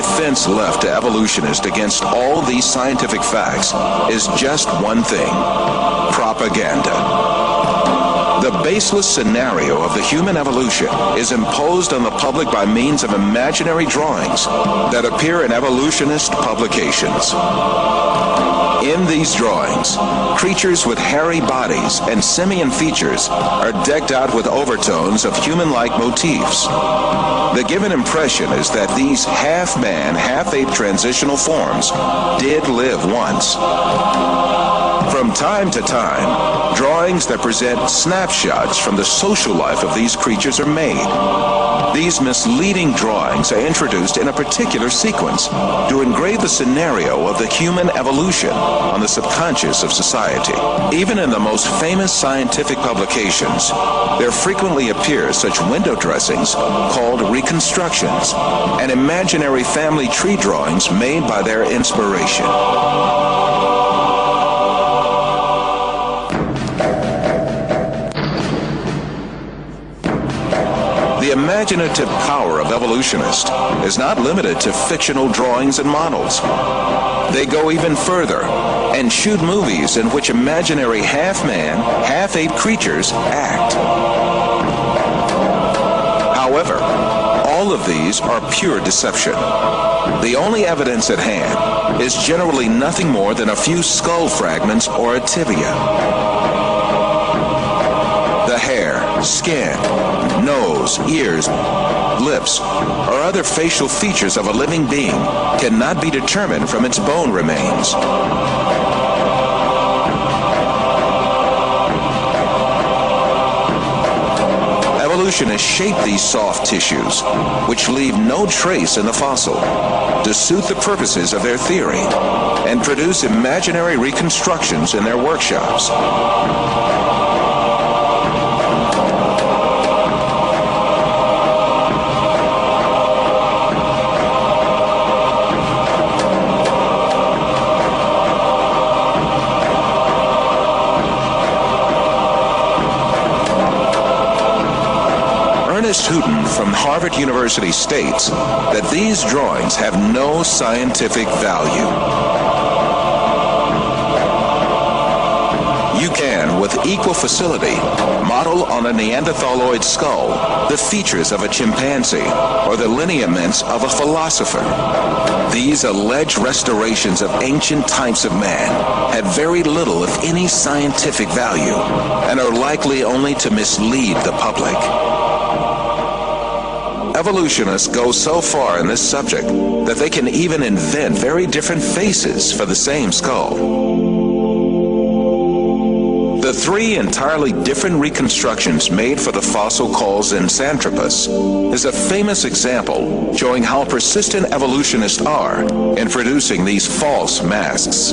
defense left to evolutionists against all these scientific facts is just one thing: propaganda. The baseless scenario of the human evolution is imposed on the public by means of imaginary drawings that appear in evolutionist publications. In these drawings, creatures with hairy bodies and simian features are decked out with overtones of human-like motifs. The given impression is that these half-man, half-ape transitional forms did live once. From time to time, drawings that present snapshots from the social life of these creatures are made. These misleading drawings are introduced in a particular sequence to engrave the scenario of the human evolution on the subconscious of society. Even in the most famous scientific publications, there frequently appear such window dressings called reconstructions and imaginary family tree drawings made by their inspiration. The imaginative power of evolutionists is not limited to fictional drawings and models. They go even further and shoot movies in which imaginary half-man, half-ape creatures act. However, all of these are pure deception. The only evidence at hand is generally nothing more than a few skull fragments or a tibia. The hair, skin, nose, ears, lips, or other facial features of a living being cannot be determined from its bone remains. Evolutionists shape these soft tissues, which leave no trace in the fossil, to suit the purposes of their theory, and produce imaginary reconstructions in their workshops. Houghton from Harvard University states that these drawings have no scientific value. You can, with equal facility, model on a Neanderthaloid skull the features of a chimpanzee or the lineaments of a philosopher. These alleged restorations of ancient types of man have very little, if any, scientific value and are likely only to mislead the public. Evolutionists go so far in this subject that they can even invent very different faces for the same skull. The three entirely different reconstructions made for the fossil called Zinjanthropus is a famous example showing how persistent evolutionists are in producing these false masks.